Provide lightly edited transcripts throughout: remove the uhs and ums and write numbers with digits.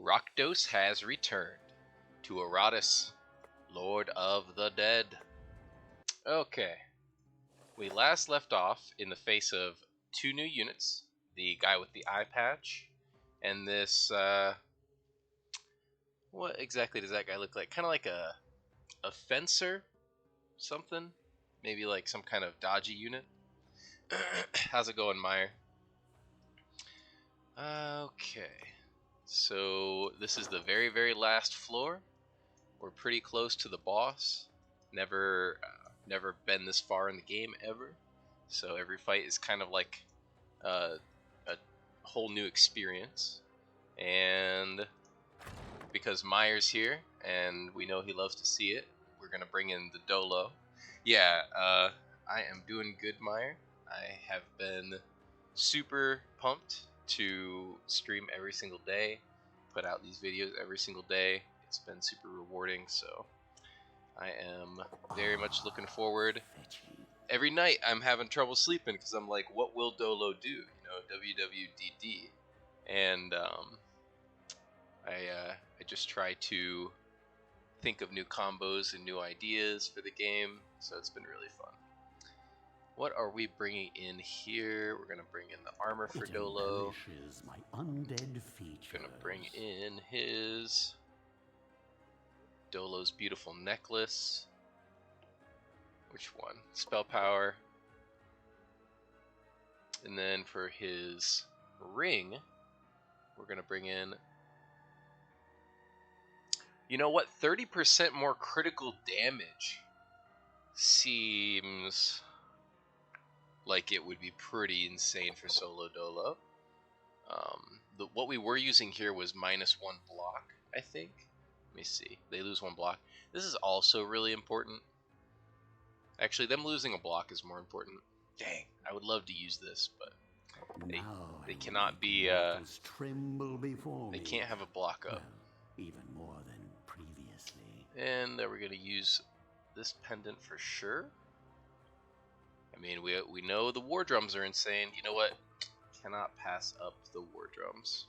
Rakdos has returned to Iratus, Lord of the Dead. Okay, we last left off in the face of two new units, the guy with the eye patch, and this, what exactly does that guy look like? Kind of like a fencer, something? Maybe like some kind of dodgy unit. How's it going, Meyer? Okay, so this is the very, very last floor. We're pretty close to the boss. Never been this far in the game ever. So every fight is kind of like a whole new experience. And because Meyer's here, and we know he loves to see it, we're gonna bring in the Dolo. Yeah, I am doing good, Meyer. I have been super pumped to stream every single day, put out these videos every single day. It's been super rewarding, so I am very much looking forward. Every night I'm having trouble sleeping because I'm like, what will Dolo do? You know, WWDD. And I just try to think of new combos and new ideas for the game, so it's been really fun. What are we bringing in here? We're going to bring in the armor for Dolo. My undead features. Going to bring in his Dolo's beautiful necklace. Which one? Spell power. And then for his ring, we're going to bring in, you know what, 30% more critical damage seems like it would be pretty insane for solo Dolo. What we were using here was -1 block, I think. Let me see. They lose 1 block. This is also really important. Actually, them losing a block is more important. Dang, I would love to use this, but they cannot be. Tremble before they me. can't have a block up. Well, even more than previously. And then we're gonna use this pendant for sure. I mean, we know the war drums are insane. You know what? Cannot pass up the war drums.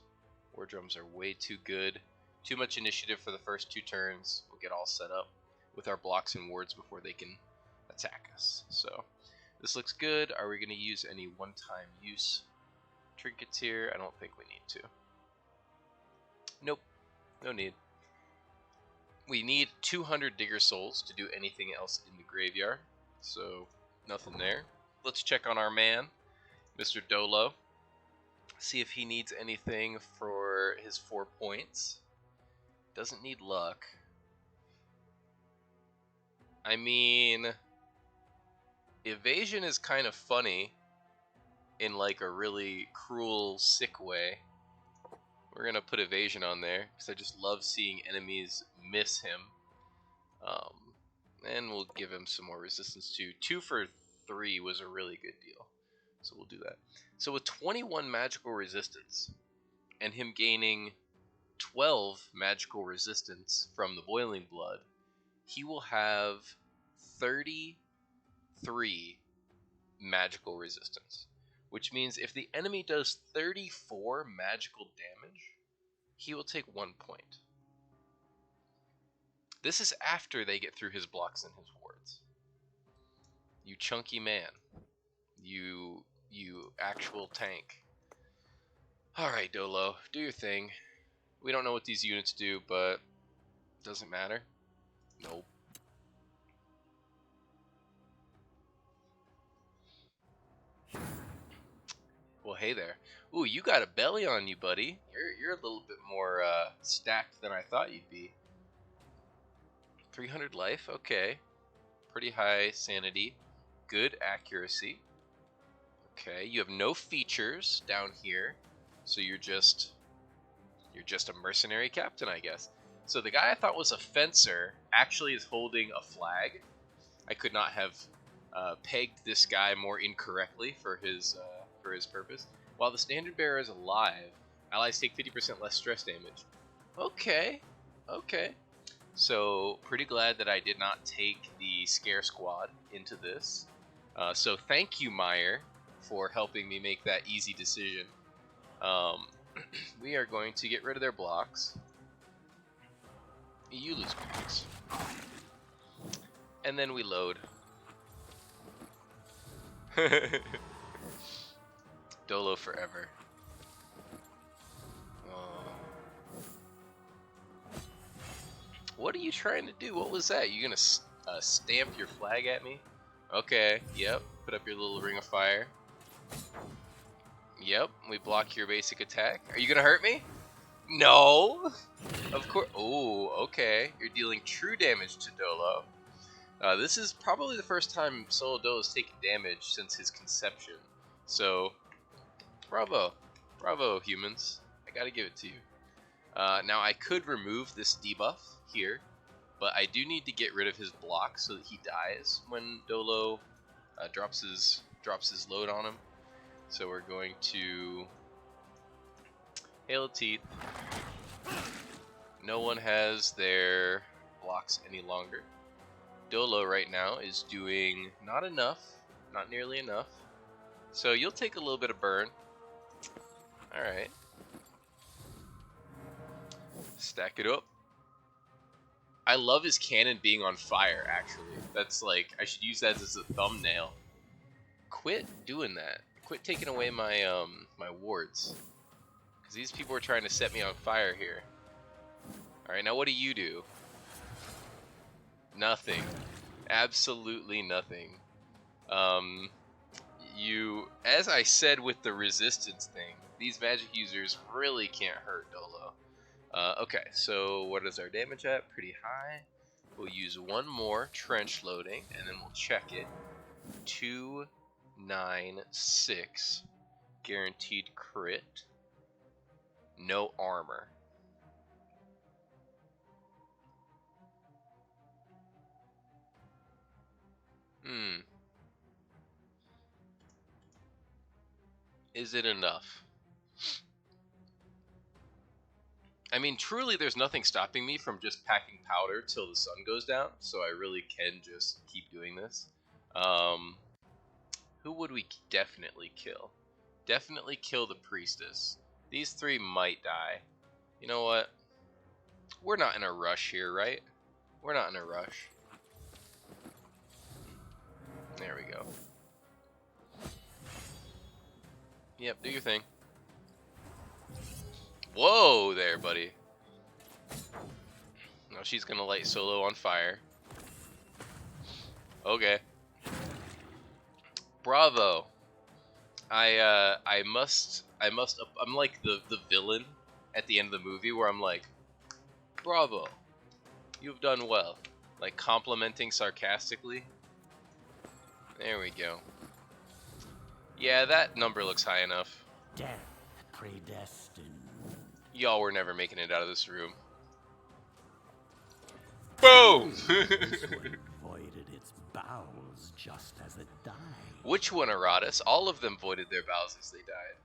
War drums are way too good. Too much initiative for the first 2 turns. We'll get all set up with our blocks and wards before they can attack us. So this looks good. Are we going to use any one-time use trinkets here? I don't think we need to. Nope, no need. We need 200 digger souls to do anything else in the graveyard, so nothing there. Let's check on our man, Mr. Dolo. See if he needs anything for his 4 points. Doesn't need luck. I mean, evasion is kind of funny in like a really cruel, sick way. We're gonna put evasion on there because I just love seeing enemies miss him. And we'll give him some more resistance too. 2 for 3 was a really good deal, so we'll do that. So with 21 magical resistance and him gaining 12 magical resistance from the boiling blood, he will have 33 magical resistance, which means if the enemy does 34 magical damage, he will take 1 point. This is after they get through his blocks and his wards. You chunky man. You actual tank. Alright, Dolo, do your thing. We don't know what these units do, but it doesn't matter. Nope. Well, hey there. Ooh, you got a belly on you, buddy. You're a little bit more stacked than I thought you'd be. 300 life, okay. Pretty high sanity. Good accuracy. Okay, you have no features down here, so you're just a mercenary captain, I guess. So the guy I thought was a fencer actually is holding a flag. I could not have pegged this guy more incorrectly for his purpose. While the standard bearer is alive, allies take 50% less stress damage. Okay. So pretty glad that I did not take the scare squad into this. So thank you, Meyer, for helping me make that easy decision. we are going to get rid of their blocks. You lose blocks. And then we load. Dolo forever. What are you trying to do? What was that? You gonna stamp your flag at me? Okay, yep. Put up your little ring of fire. Yep, we block your basic attack. Are you gonna hurt me? No! Of course. Oh, okay. You're dealing true damage to Dolo. This is probably the first time Solo Dolo has taken damage since his conception. So, bravo. Bravo, humans. I gotta give it to you. Now, I could remove this debuff here, but I do need to get rid of his block so that he dies when Dolo drops his load on him. So we're going to Hail of Teeth. No one has their blocks any longer. Dolo right now is doing not enough, not nearly enough. So you'll take a little bit of burn. Alright. Stack it up. I love his cannon being on fire, actually. That's like, I should use that as a thumbnail. Quit doing that. Quit taking away my my wards. Because these people are trying to set me on fire here. Alright, now what do you do? Nothing. Absolutely nothing. As I said with the resistance thing, these magic users really can't hurt Dolo. Okay, so what is our damage at? Pretty high. We'll use one more trench loading, and then we'll check it. 296. Guaranteed crit. No armor. Is it enough? I mean, truly, there's nothing stopping me from just packing powder till the sun goes down, so I really can just keep doing this. Who would we definitely kill? Definitely kill the priestess. These three might die. You know what? We're not in a rush here, right? We're not in a rush. There we go. Yep, do your thing. Whoa there, buddy. Now she's gonna light Solo on fire. Okay. Bravo. I'm like the villain at the end of the movie where I'm like, bravo, you've done well. Like complimenting sarcastically. There we go. Yeah, that number looks high enough. Death predestined. Y'all were never making it out of this room. Boom! This one voided its bowels just as it died. Which one, Iratus? All of them voided their bowels as they died.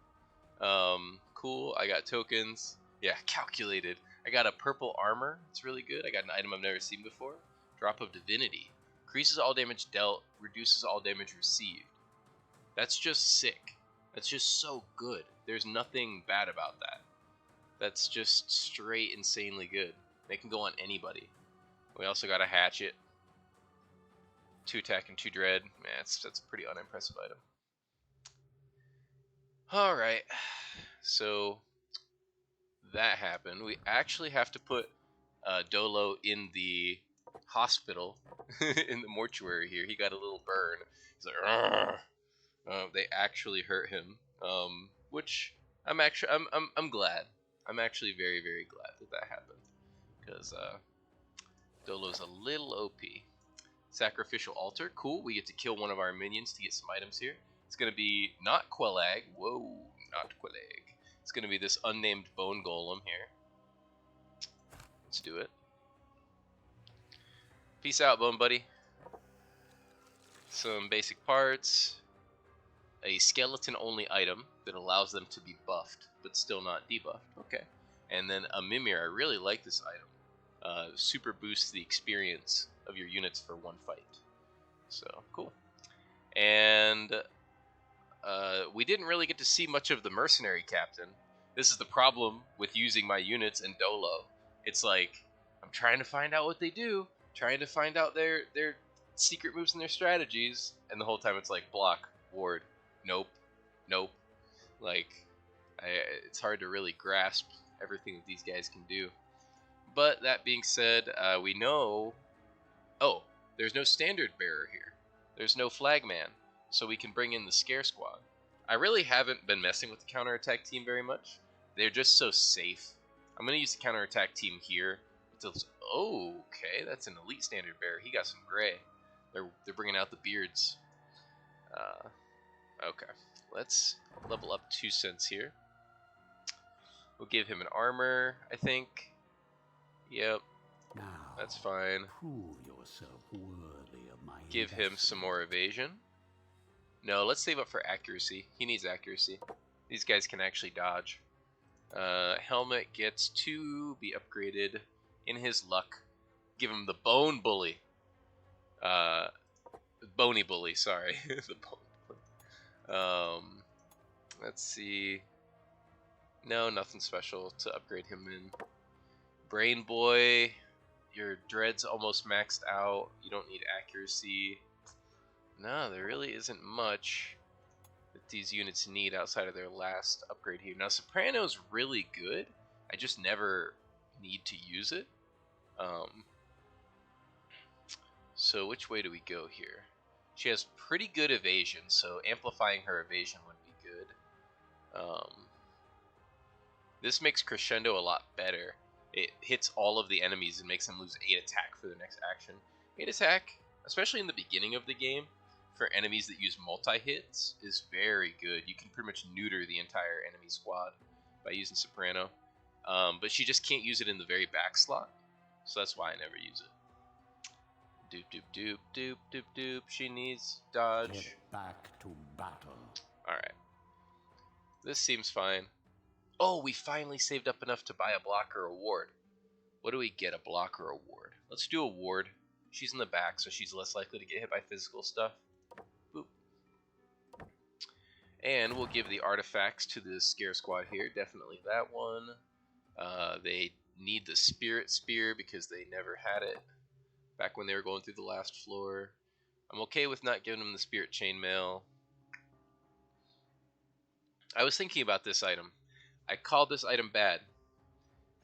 Cool. I got tokens. Yeah, calculated. I got a purple armor. It's really good. I got an item I've never seen before. Drop of Divinity. Increases all damage dealt. Reduces all damage received. That's just sick. That's just so good. There's nothing bad about that. That's just straight insanely good. They can go on anybody. We also got a hatchet. 2 attack and 2 dread. Man, that's a pretty unimpressive item. Alright. So that happened. We actually have to put Dolo in the hospital, in the mortuary here. He got a little burn. He's like, "Argh." They actually hurt him, which I'm glad. I'm actually very, very glad that happened, because Dolo's a little OP. Sacrificial altar, cool. We get to kill one of our minions to get some items here. It's gonna be not Quelag. Whoa, not Quelag. It's gonna be this unnamed bone golem here. Let's do it. Peace out, bone buddy. Some basic parts. A skeleton-only item that allows them to be buffed, but still not debuffed. Okay. And then a Mimir. I really like this item. Super boosts the experience of your units for one fight. So, cool. And we didn't really get to see much of the mercenary captain. This is the problem with using my units in Dolo. It's like I'm trying to find out what they do, trying to find out their secret moves and their strategies, and the whole time it's like block, ward, nope, nope. Like it's hard to really grasp everything that these guys can do. But that being said, we know. Oh, there's no standard bearer here. There's no flagman, so we can bring in the scare squad. I really haven't been messing with the counterattack team very much. They're just so safe. I'm going to use the counterattack team here. Oh, okay, that's an elite standard bearer. He got some gray. They're bringing out the beards. Okay, let's level up 2 cents here. We'll give him an armor, I think. Yep, Now, that's fine. prove yourself worthy of my Give him some more evasion. No, let's save up for accuracy. He needs accuracy. These guys can actually dodge. Helmet gets to be upgraded in his luck. Give him the Bone Bully. Bony Bully, sorry. The Bone Bully. Let's see. No, nothing special to upgrade him in. Brain Boy, your dread's almost maxed out. You don't need accuracy. No, there really isn't much that these units need outside of their last upgrade here. Now, Soprano's really good. I just never need to use it. So which way do we go here? She has pretty good evasion, so amplifying her evasion would be good. This makes Crescendo a lot better. It hits all of the enemies and makes them lose 8 attack for their next action. 8 attack, especially in the beginning of the game, for enemies that use multi-hits, is very good. You can pretty much neuter the entire enemy squad by using Soprano. But she just can't use it in the very back slot, so that's why I never use it. Doop, doop, doop, doop, doop, doop. She needs dodge. Get back to battle. Alright. This seems fine. Oh, we finally saved up enough to buy a blocker award. What do we get? A blocker award. Let's do a ward. She's in the back, so she's less likely to get hit by physical stuff. Boop. And we'll give the artifacts to the scare squad here. Definitely that one. They need the spirit spear because they never had it back when they were going through the last floor. I'm okay with not giving them the spirit chainmail. I was thinking about this item. I called this item bad.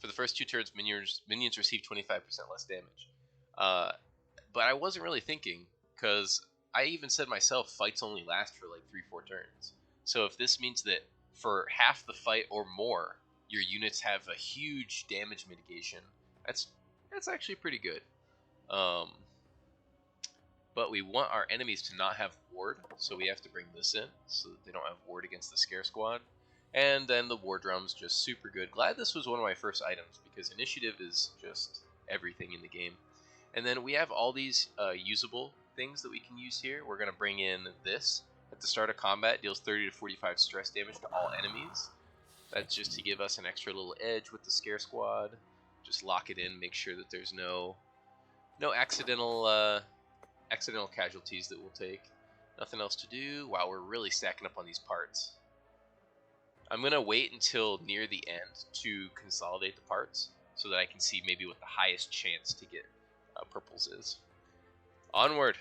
For the first 2 turns, minions receive 25% less damage. But I wasn't really thinking, because I even said myself, fights only last for like 3-4 turns. So if this means that for half the fight or more, your units have a huge damage mitigation, that's actually pretty good. But we want our enemies to not have ward, so we have to bring this in, so that they don't have ward against the scare squad. And then the war drum's just super good. Glad this was one of my first items, because initiative is just everything in the game. And then we have all these usable things that we can use here. We're going to bring in this. At the start of combat, deals 30 to 45 stress damage to all enemies. That's just to give us an extra little edge with the scare squad. Just lock it in, make sure that there's no accidental casualties that we'll take. Nothing else to do. Wow, we're really stacking up on these parts. I'm going to wait until near the end to consolidate the parts so that I can see maybe what the highest chance to get purples is. Onward!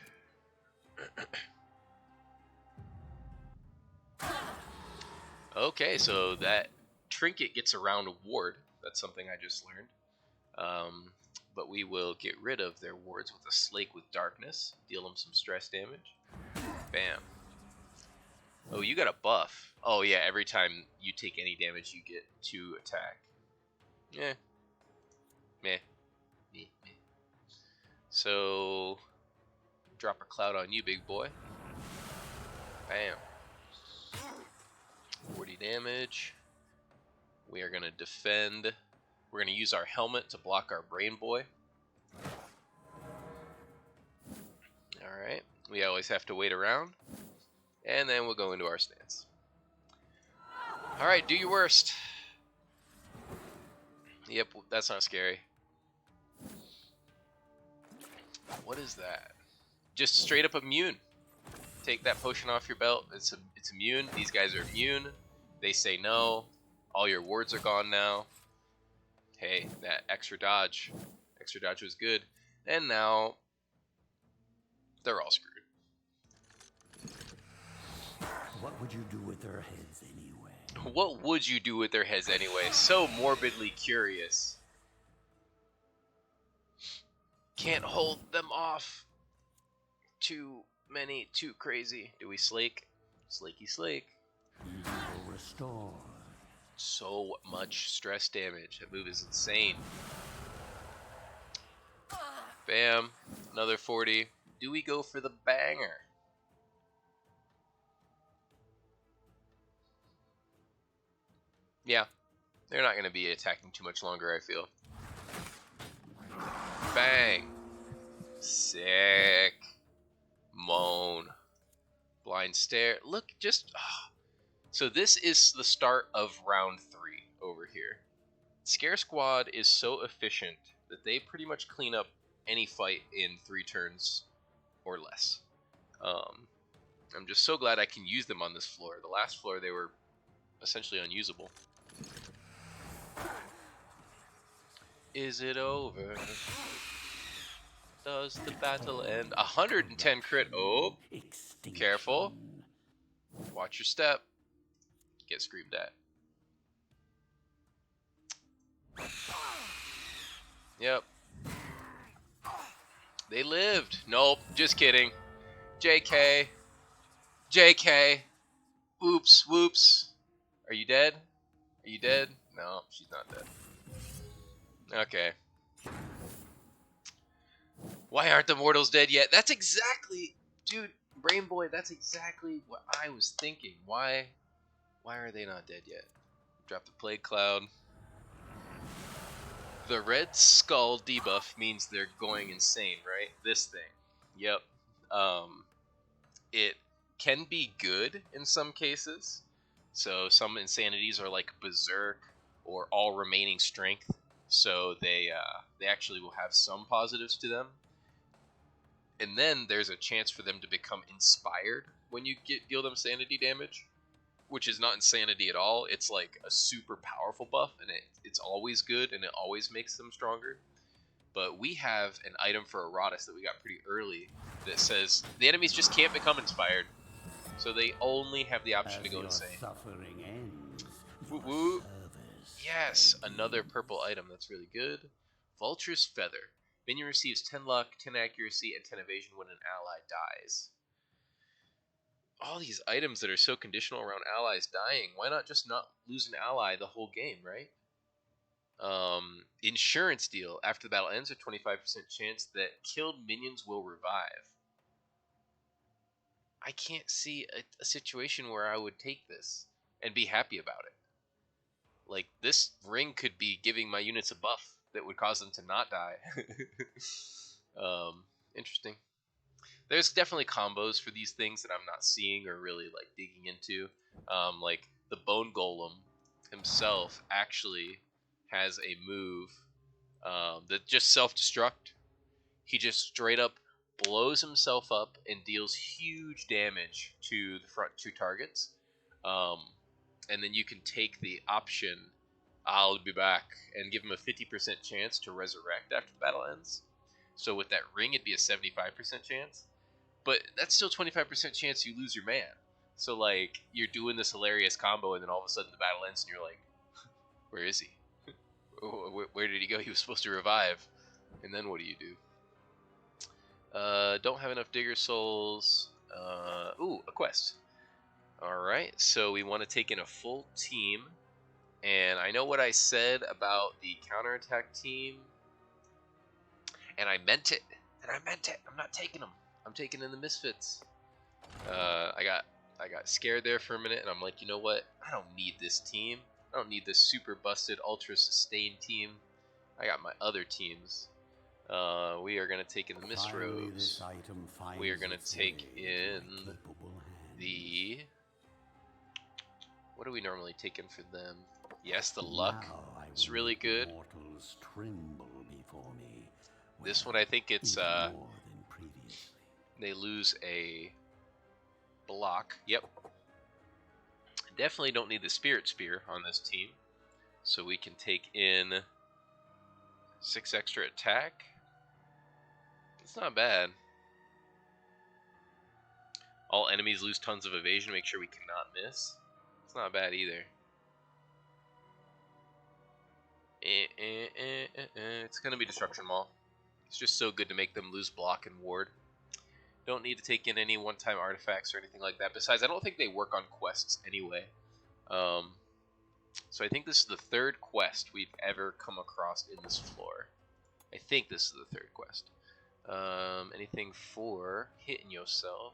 Okay, so that trinket gets around a ward. That's something I just learned. But we will get rid of their wards with a Slake with Darkness. Deal them some stress damage. Bam. Oh, you got a buff. Oh yeah, every time you take any damage, you get 2 attack. Yeah. Meh. Meh. Meh. So, drop a cloud on you, big boy. Bam. 40 damage. We are going to defend. We're going to use our helmet to block our brain boy. Alright. We always have to wait around. And then we'll go into our stance. Alright, do your worst. Yep, that's not scary. What is that? Just straight up immune. Take that potion off your belt. It's immune. These guys are immune. They say no. All your wards are gone now. Hey, that extra dodge was good. And now they're all screwed. What would you do with their heads anyway? What would you do with their heads anyway? So morbidly curious. Can't hold them off. Too many, too crazy. Do we slake? Slakey slake. Evil restore. So much stress damage. That move is insane. Bam. Another 40. Do we go for the banger? Yeah. They're not going to be attacking too much longer, I feel. Bang. Sick. Moan. Blind stare. Look, just... Oh. So this is the start of round 3 over here. Scare Squad is so efficient that they pretty much clean up any fight in 3 turns or less. I'm just so glad I can use them on this floor. The last floor they were essentially unusable. Is it over? Does the battle end? 110 crit. Oh, careful. Watch your step. Get screamed at. Yep. They lived. Nope, just kidding. JK. JK. Oops, whoops. Are you dead? Are you dead? No, she's not dead. Okay. Why aren't the mortals dead yet? That's exactly... Dude, Brain Boy, that's exactly what I was thinking. Why are they not dead yet? Drop the Plague Cloud. The Red Skull debuff means they're going insane, right? This thing. Yep. It can be good in some cases. So some insanities are like Berserk or all remaining strength. So they actually will have some positives to them. And then there's a chance for them to become inspired when you deal them sanity damage, which is not insanity at all. It's like a super powerful buff, and it's always good, and it always makes them stronger. But we have an item for Iratus that we got pretty early that says the enemies just can't become inspired, so they only have the option to go insane. Suffering ends. Woo woo. Yes, another purple item that's really good. Vulture's Feather. Minion receives 10 luck, 10 accuracy, and 10 evasion when an ally dies. All these items that are so conditional around allies dying, why not just not lose an ally the whole game, right? Insurance deal. After the battle ends, a 25% chance that killed minions will revive. I can't see a situation where I would take this and be happy about it. Like, this ring could be giving my units a buff that would cause them to not die. Interesting. There's definitely combos for these things that I'm not seeing or really like digging into. Like the Bone Golem himself actually has a move that just self-destruct. He just straight up blows himself up and deals huge damage to the front 2 targets. And then you can take the option, I'll be back, and give him a 50% chance to resurrect after the battle ends. So with that ring, it'd be a 75% chance. But that's still 25% chance you lose your man. So, like, you're doing this hilarious combo, and then all of a sudden the battle ends, and you're like, where is he? Where did he go? He was supposed to revive. And then what do you do? Don't have enough Digger Souls. Ooh, a quest. Alright, so we want to take in a full team. And I know what I said about the counterattack team. And I meant it. I'm not taking them. I'm taking in the Misfits. I got scared there for a minute, and I'm like, you know what? I don't need this team. I don't need this super busted, ultra sustained team. I got my other teams. We are going to take in the Mist Robes. We are going to take in the... What do we normally take in for them? Yes, the Luck. It's really good. This one, I think it's... they lose a block. Yep. Definitely don't need the Spirit Spear on this team. So we can take in 6 extra attack. It's not bad. All enemies lose tons of evasion. Make sure we cannot miss. It's not bad either. It's going to be Destruction Maul. It's just so good to make them lose block and ward. Don't need to take in any one-time artifacts or anything like that. Besides, I don't think they work on quests anyway. So I think this is the third quest we've ever come across in this floor. I think this is the third quest. Anything for hitting yourself?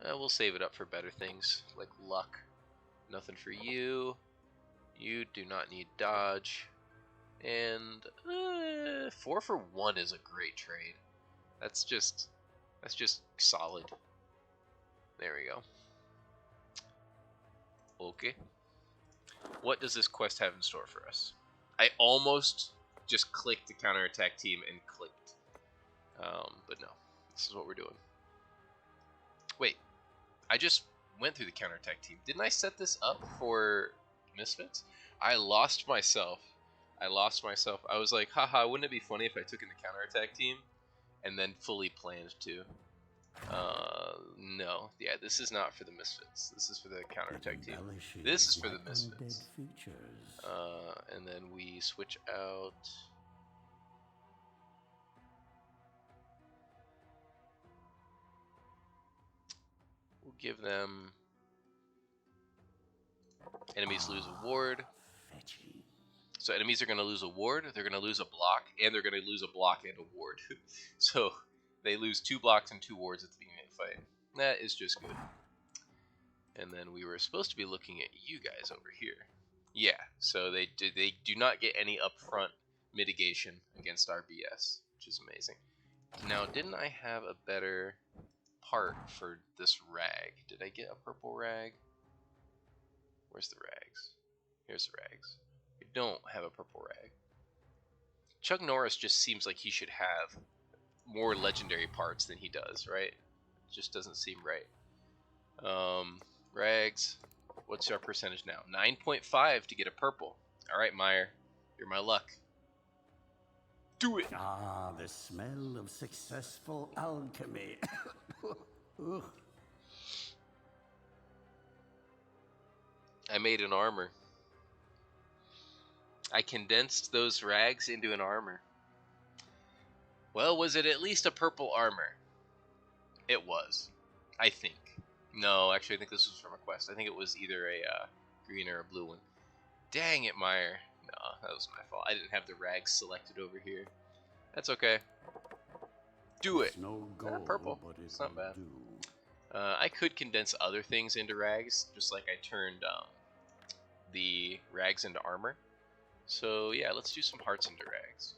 We'll save it up for better things, like luck. Nothing for you. You do not need dodge. And 4 for 1 is a great trade. That's just solid. There we go. Okay. What does this quest have in store for us? I almost just clicked the counterattack team and clicked. But no. This is what we're doing. Wait. I just went through the counterattack team. Didn't I set this up for Misfits? I lost myself. I was like, haha, wouldn't it be funny if I took in the counterattack team and then fully planned to? No. Yeah, this is not for the Misfits. This is for the counterattack team. This is for the Misfits. And then we switch out. We'll give them. Enemies lose a ward. So enemies are going to lose a ward, they're going to lose a block, and they're going to lose a block and a ward. So they lose 2 blocks and 2 wards at the beginning of the fight. That is just good. And then we were supposed to be looking at you guys over here. Yeah, so they do not get any upfront mitigation against our BS, which is amazing. Now, didn't I have a better part for this rag? Did I get a purple rag? Where's the rags? Here's the rags. I don't have a purple rag. Chuck Norris just seems like he should have more legendary parts than he does, right? It just doesn't seem right. Rags, what's our percentage now? 9.5 to get a purple. Alright, Meyer, you're my luck. Do it! Ah, the smell of successful alchemy. I made an armor. I condensed those rags into an armor. Well, was it at least a purple armor? It was. I think. No, actually, I think this was from a quest. I think it was either a green or a blue one. Dang it, Meyer. No, that was my fault. I didn't have the rags selected over here. That's okay. Do it. No gold, purple. But it's not bad. Do. I could condense other things into rags, just like I turned the rags into armor. So yeah, let's do some hearts into rags.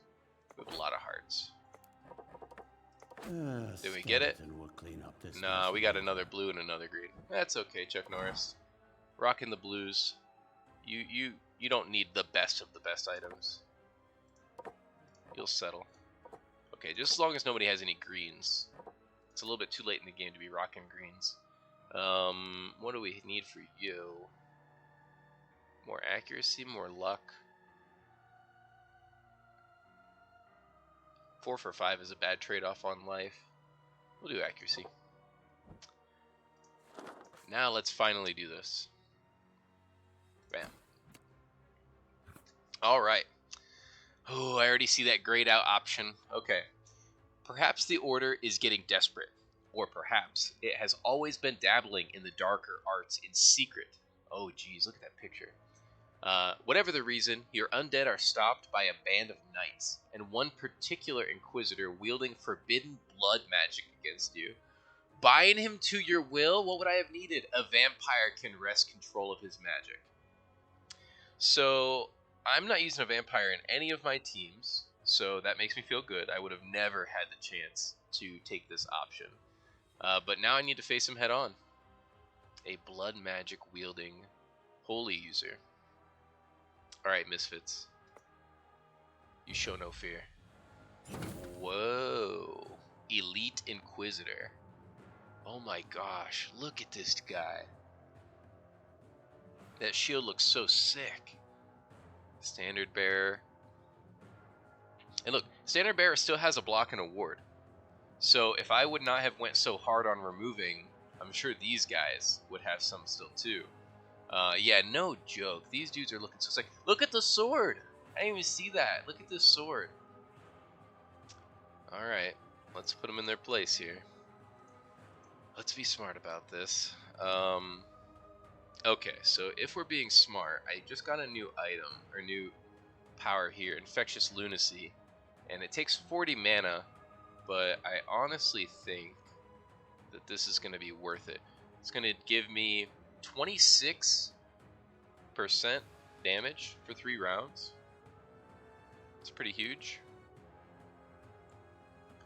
We have a lot of hearts. Did we get it? Nah, we got another blue and another green. That's okay, Chuck Norris. Rocking the blues. You don't need the best of the best items. You'll settle. Okay, just as long as nobody has any greens. It's a little bit too late in the game to be rocking greens. What do we need for you? More accuracy, more luck. 4 for 5 is a bad trade-off on life. We'll do accuracy. Now let's finally do this. Bam. Alright. Oh, I already see that grayed out option. Okay. Perhaps the Order is getting desperate. Or perhaps it has always been dabbling in the darker arts in secret. Oh, geez, look at that picture. Whatever the reason, your undead are stopped by a band of knights, and one particular inquisitor wielding forbidden blood magic against you. Bind him to your will? What would I have needed? A vampire can wrest control of his magic. So, I'm not using a vampire in any of my teams, so that makes me feel good. I would have never had the chance to take this option. But now I need to face him head on. A blood magic wielding holy user. Alright, Misfits. You show no fear. Whoa. Elite Inquisitor. Oh my gosh, look at this guy. That shield looks so sick. Standard bearer. And look, standard bearer still has a block and a ward. So if I would not have went so hard on removing, I'm sure these guys would have some still too. Yeah, no joke. These dudes are looking so sick. Look at the sword. I didn't even see that. Look at this sword. All right, let's put them in their place here. Let's be smart about this. Okay, so if we're being smart, I just got a new item, or new power here, Infectious Lunacy. And it takes 40 mana, but I honestly think that this is going to be worth it. It's going to give me 26% damage for 3 rounds. It's pretty huge.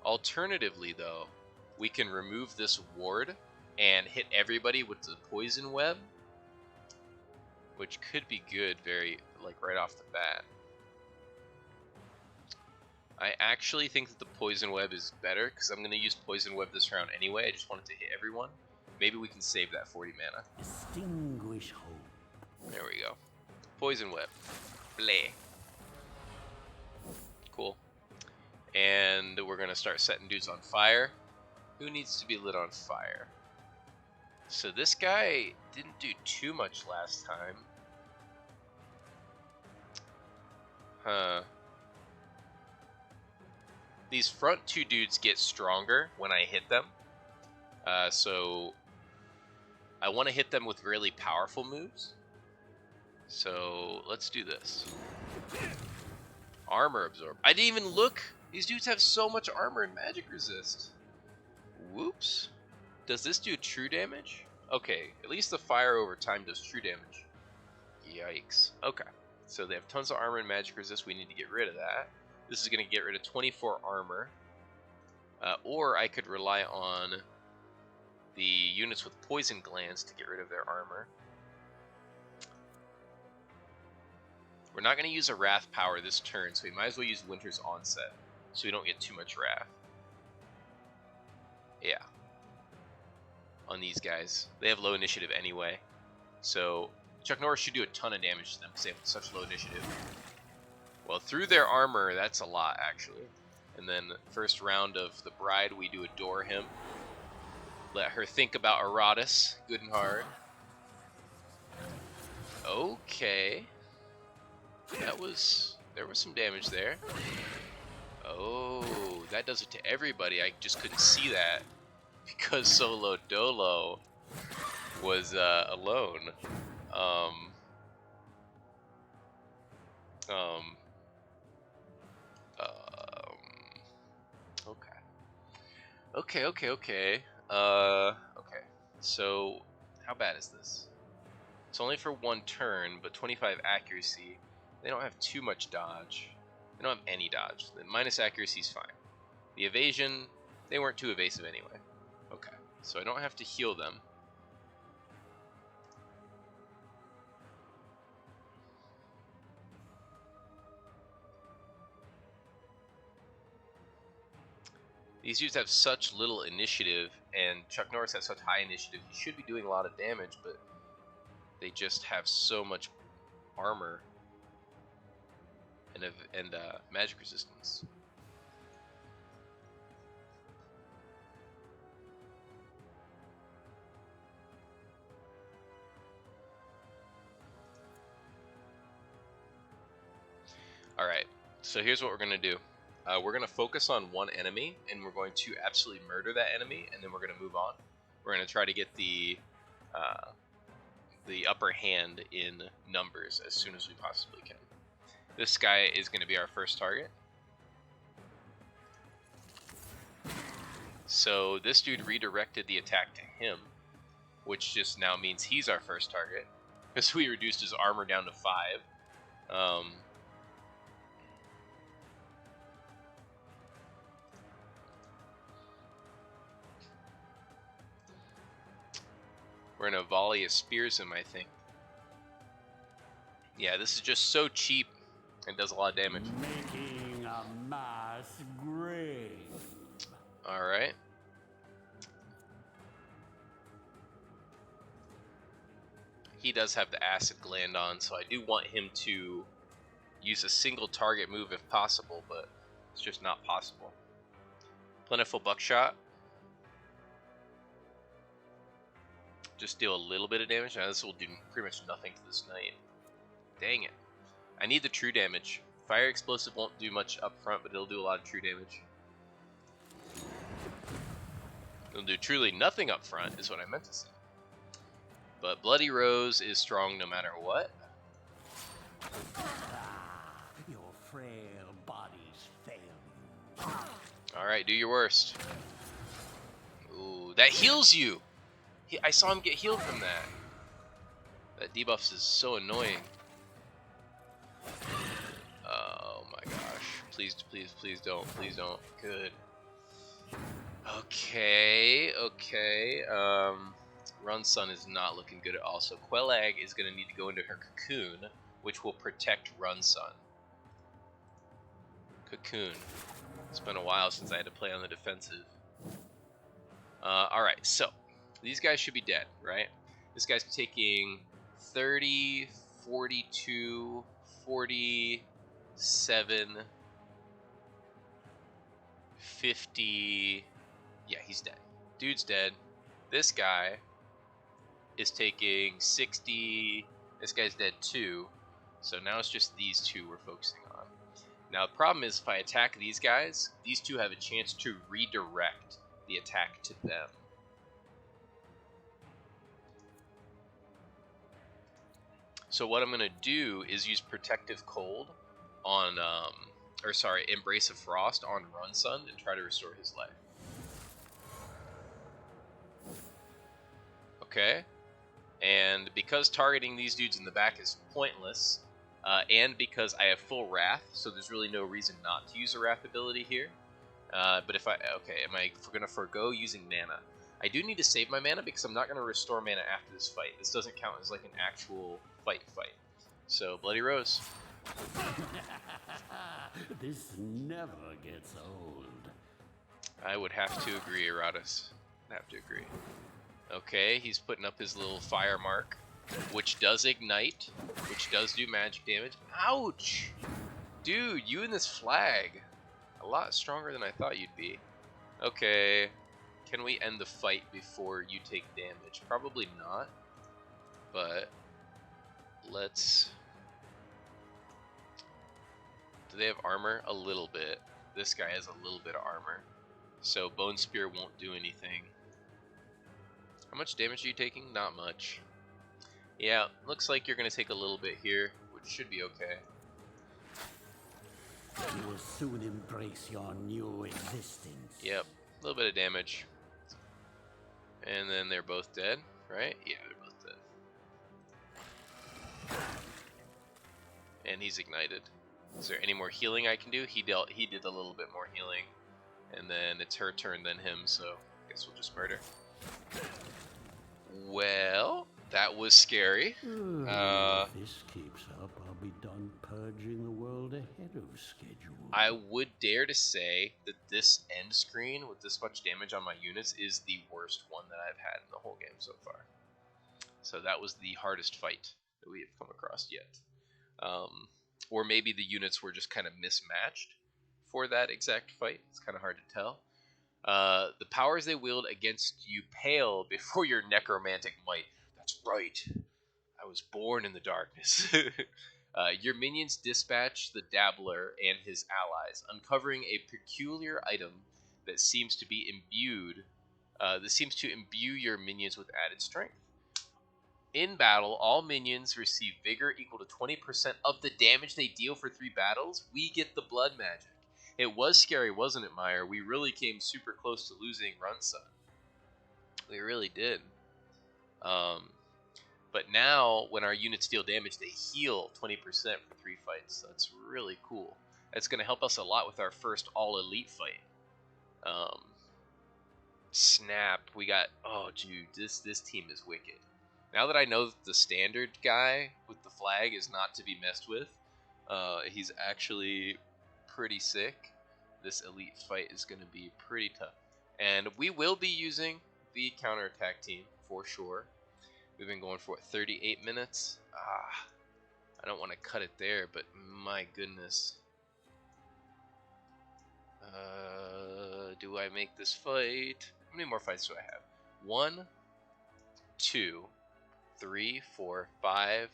Alternatively, though, we can remove this ward and hit everybody with the poison web, which could be good right off the bat. I actually think that the poison web is better because I'm going to use poison web this round anyway. I just wanted to hit everyone. Maybe we can save that 40 mana. Extinguish hope. There we go. Poison web. Bleh. Cool. And we're going to start setting dudes on fire. Who needs to be lit on fire? So this guy didn't do too much last time. Huh. These front 2 dudes get stronger when I hit them. So I want to hit them with really powerful moves. So let's do this. Armor absorb. I didn't even look. These dudes have so much armor and magic resist. Whoops. Does this do true damage? Okay, at least the fire over time does true damage. Yikes. Okay, so they have tons of armor and magic resist. We need to get rid of that. This is going to get rid of 24 armor. Or I could rely on the units with poison glands to get rid of their armor. We're not going to use a Wrath power this turn, so we might as well use Winter's Onset, so we don't get too much Wrath. Yeah. On these guys. They have low initiative anyway. So Chuck Norris should do a ton of damage to them because they have such low initiative. Well, through their armor, that's a lot, actually. And then first round of the Bride, we do Adore Him. Let her think about Iratus, good and hard. Okay. There was some damage there. Oh, that does it to everybody. I just couldn't see that because Solo Dolo was alone. Okay. Okay. So, how bad is this? It's only for 1 turn, but 25 accuracy. They don't have too much dodge. They don't have any dodge. The minus accuracy is fine. The evasion, they weren't too evasive anyway. Okay, so I don't have to heal them. These dudes have such little initiative, and Chuck Norris has such high initiative. He should be doing a lot of damage, but they just have so much armor and magic resistance. Alright, so here's what we're going to do. We're going to focus on one enemy, and we're going to absolutely murder that enemy, and then we're going to move on. We're going to try to get the upper hand in numbers as soon as we possibly can. This guy is going to be our first target. So this dude redirected the attack to him, which just now means he's our first target, because we reduced his armor down to 5. We're going to volley a spears him, I think. Yeah, this is just so cheap and does a lot of damage. Making a mass grave. Alright. He does have the acid gland on, so I do want him to use a single target move if possible, but it's just not possible. Plentiful Buckshot. Just deal a little bit of damage. Now this will do pretty much nothing to this knight. Dang it. I need the true damage. Fire Explosive won't do much up front, but it'll do a lot of true damage. It'll do truly nothing up front, is what I meant to say. But Bloody Rose is strong no matter what. Your frail bodies fail you. Alright, do your worst. Ooh, that heals you! I saw him get healed from that. That debuff is so annoying. Oh my gosh. Please, please, please don't. Please don't. Good. Okay, okay. Run Sun is not looking good at all. So Quelag is going to need to go into her Cocoon, which will protect Run Sun. Cocoon. It's been a while since I had to play on the defensive. Alright, so these guys should be dead, right? This guy's taking 30, 42, 47, 50. Yeah, he's dead. Dude's dead. This guy is taking 60. This guy's dead too. So now it's just these two we're focusing on. Now the problem is if I attack these guys, these two have a chance to redirect the attack to them. So what I'm going to do is use Protective Cold on, Embrace of Frost on Run Sun and try to restore his life. Okay. And because targeting these dudes in the back is pointless, and because I have full Wrath, so there's really no reason not to use a Wrath ability here. But if am I going to forego using mana? I do need to save my mana because I'm not going to restore mana after this fight. This doesn't count as like an actual fight. So, Bloody Rose. This never gets old. I would have to agree, Iratus. I'd have to agree. Okay, he's putting up his little fire mark, which does ignite, which does do magic damage. Ouch! Dude, you and this flag. A lot stronger than I thought you'd be. Okay, can we end the fight before you take damage? Probably not, but let's... Do they have armor? A little bit. This guy has a little bit of armor, so Bone Spear won't do anything. How much damage are you taking? Not much. Yeah, looks like you're going to take a little bit here, which should be okay. You will soon embrace your new existence. Yep, a little bit of damage. And then they're both dead, right? Yeah, they're both dead. And he's ignited. Is there any more healing I can do? He did a little bit more healing. And then it's her turn, then him, so I guess we'll just murder. Well, that was scary. If this keeps up, I'll be done purging the world ahead of schedule. I would dare to say that this end screen with this much damage on my units is the worst one that I've had in the whole game so far. So that was the hardest fight that we have come across yet. Or maybe the units were just kind of mismatched for that exact fight. It's kind of hard to tell. The powers they wield against you pale before your necromantic might. That's right. I was born in the darkness. Your minions dispatch the Dabbler and his allies, uncovering a peculiar item that seems to be imbued. This seems to imbue your minions with added strength. In battle, all minions receive vigor equal to 20% of the damage they deal for 3 battles. We get the blood magic. It was scary, wasn't it, Meyer? We really came super close to losing Run Sun. We really did. But now, when our units deal damage, they heal 20% for 3 fights. So that's really cool. That's going to help us a lot with our first all-elite fight. Snap. We got... Oh, dude, this team is wicked. Now that I know that the standard guy with the flag is not to be messed with, he's actually pretty sick. This elite fight is going to be pretty tough. And we will be using the counterattack team for sure. We've been going for, what, 38 minutes? I don't want to cut it there, but my goodness. Do I make this fight? How many more fights do I have? 1, 2, 3, 4, 5,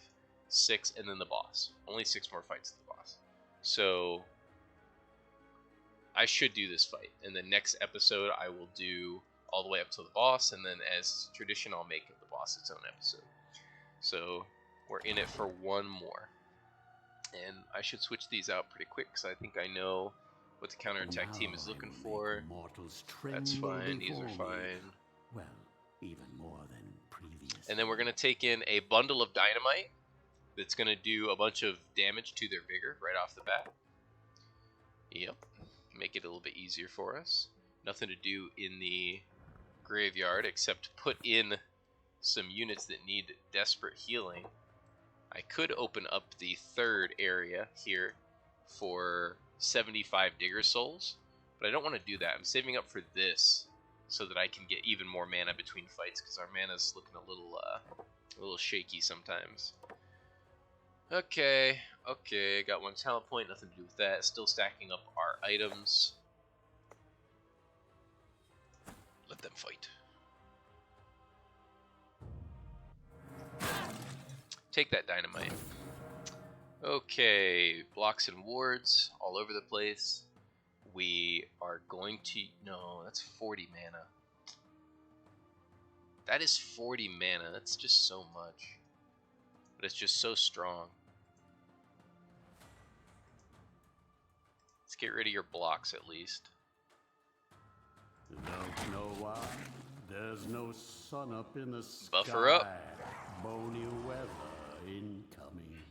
6, and then the boss. Only 6 more fights to the boss. So I should do this fight. In the next episode, I will do all the way up to the boss, and then as tradition, I'll make the boss its own episode. So we're in it for one more. And I should switch these out pretty quick, because I think I know what the counterattack team is looking for. That's fine, these are fine. Well, even more than previous. And then we're going to take in a bundle of dynamite that's going to do a bunch of damage to their vigor right off the bat. Yep, make it a little bit easier for us. Nothing to do in the graveyard except put in some units that need desperate healing. I could open up the third area here for 75 Digger Souls, but I don't want to do that. I'm saving up for this so that I can get even more mana between fights, because our mana's looking a little shaky sometimes. Okay, got 1 talent point, nothing to do with that. Still stacking up our items. Let them fight. Take that dynamite. Okay, blocks and wards all over the place. We are going to... No, that's 40 mana. That is 40 mana. That's just so much. But it's just so strong. Let's get rid of your blocks at least. Don't know why. There's no sun up in the sky. Buffer up. Bony weather incoming.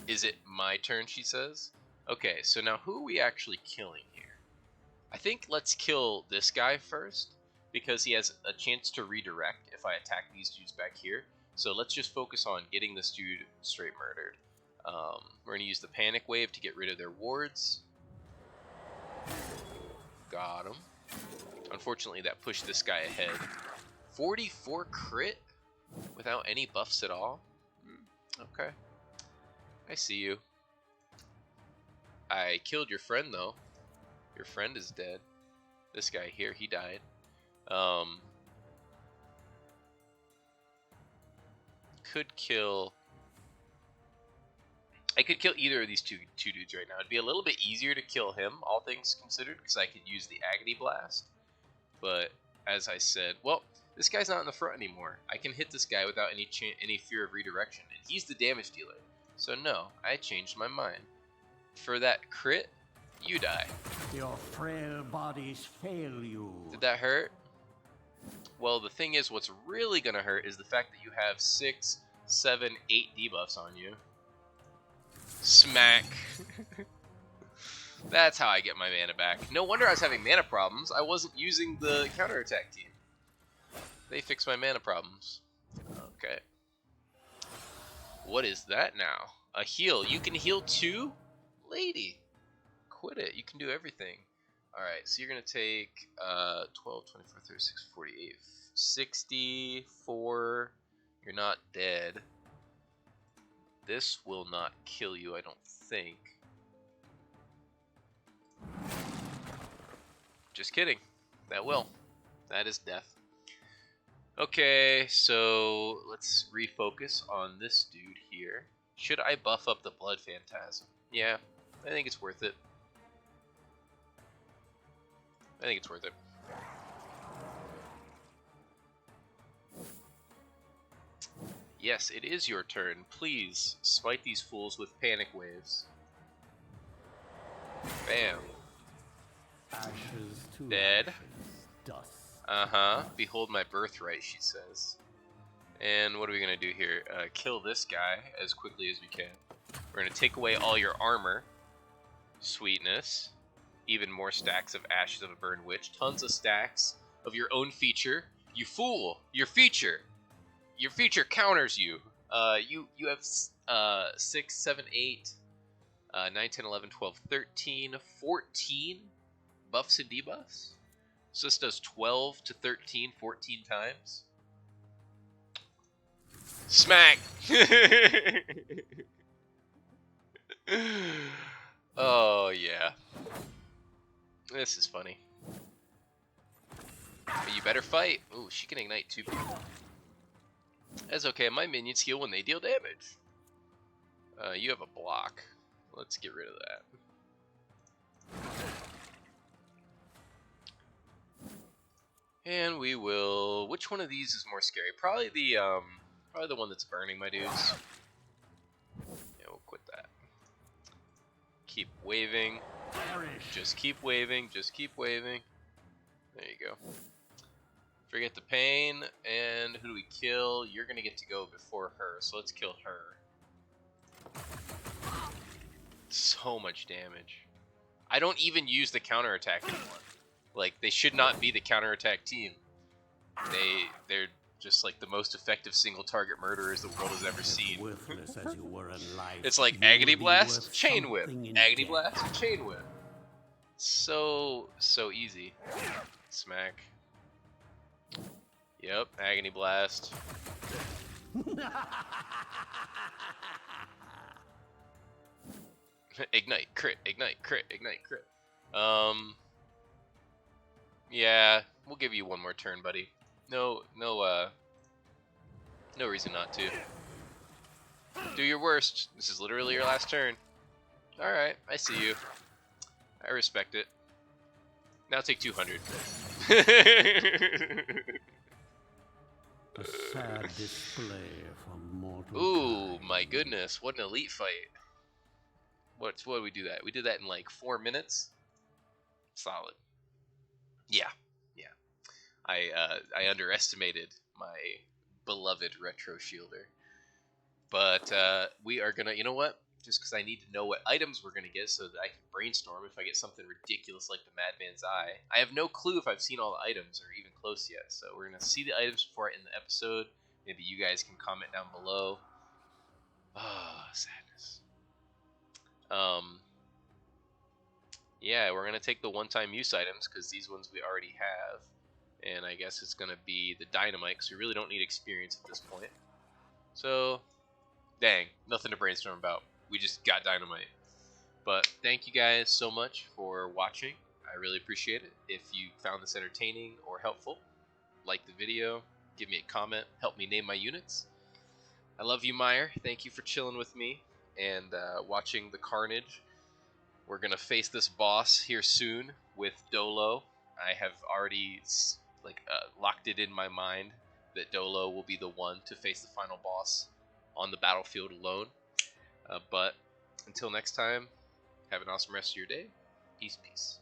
Is it my turn, she says? Okay, so now who are we actually killing here? I think let's kill this guy first, because he has a chance to redirect if I attack these dudes back here. So let's just focus on getting this dude straight murdered. We're going to use the panic wave to get rid of their wards. Got him. Unfortunately, that pushed this guy ahead. 44 crit without any buffs at all? Okay. I see you. I killed your friend, though. Your friend is dead. This guy here, he died. Could kill... I could kill either of these two dudes right now. It'd be a little bit easier to kill him, all things considered, because I could use the Agony Blast. But, as I said, well, this guy's not in the front anymore. I can hit this guy without any fear of redirection, and he's the damage dealer. So no, I changed my mind. For that crit, you die. Your frail bodies fail you. Did that hurt? Well, the thing is, what's really gonna hurt is the fact that you have 6, 7, 8 debuffs on you. Smack. That's how I get my mana back. No wonder I was having mana problems. I wasn't using the counterattack team. They fixed my mana problems. Okay. What is that now? A heal. You can heal too? Lady. Quit it. You can do everything. Alright, so you're going to take 12, 24, 36, 48, 64. You're not dead. This will not kill you, I don't think. Just kidding. That will. That is death. Okay, so let's refocus on this dude here. Should I buff up the Blood Phantasm? Yeah, I think it's worth it. I think it's worth it. Yes, it is your turn. Please, smite these fools with panic waves. Bam. Ashes to Dead. ashes, dust. Uh-huh. Behold my birthright, she says. And what are we going to do here? Kill this guy as quickly as we can. We're going to take away all your armor. Sweetness. Even more stacks of Ashes of a Burned Witch. Tons of stacks of your own feature. You fool! Your feature! Your feature counters you. You have 6, 7, 8, 9, 10, 11, 12, 13, 14 buffs and debuffs. So this does 12 to 13, 14 times. Smack! Oh, yeah. This is funny. But you better fight. Ooh, she can ignite 2 people. That's okay. My minions heal when they deal damage. You have a block. Let's get rid of that. And we will. Which one of these is more scary? Probably the one that's burning, my dudes. Yeah, we'll quit that. Keep waving. Just keep waving. Just keep waving. There you go. Forget the pain. And who do we kill? You're gonna get to go before her, so let's kill her. So much damage. I don't even use the counterattack anymore. Like, they should not be the counterattack team. They're just like the most effective single target murderers the world has ever seen. Worthless as you were in life, It's like you Agony will be Blast, worth Chain Whip. something in Agony death. Blast, Chain Whip. So easy. Smack. Yep, Agony Blast. Ignite, crit, ignite, crit, ignite, crit. Yeah, we'll give you one more turn, buddy. No reason not to. Do your worst. This is literally your last turn. Alright, I see you. I respect it. Now take 200. A sad display from mortal Ooh, kind. my goodness, what an elite fight. What did we do that? We did that in like 4 minutes? Solid. Yeah. I underestimated my beloved Retro Shielder. But we are gonna, you know what? Just because I need to know what items we're gonna get so that I can brainstorm if I get something ridiculous like the Madman's Eye. I have no clue if I've seen all the items or even close yet, so we're gonna see the items before I end the episode. Maybe you guys can comment down below. Oh, sadness. Yeah, we're gonna take the one-time use items because these ones we already have, and I guess it's gonna be the dynamite because we really don't need experience at this point. So. Dang, nothing to brainstorm about. We just got dynamite. But thank you guys so much for watching. I really appreciate it. If you found this entertaining or helpful, like the video, give me a comment, help me name my units. I love you, Meyer. Thank you for chilling with me and watching the carnage. We're going to face this boss here soon with Dolo. I have already locked it in my mind that Dolo will be the one to face the final boss on the battlefield alone. But until next time, have an awesome rest of your day. Peace, peace.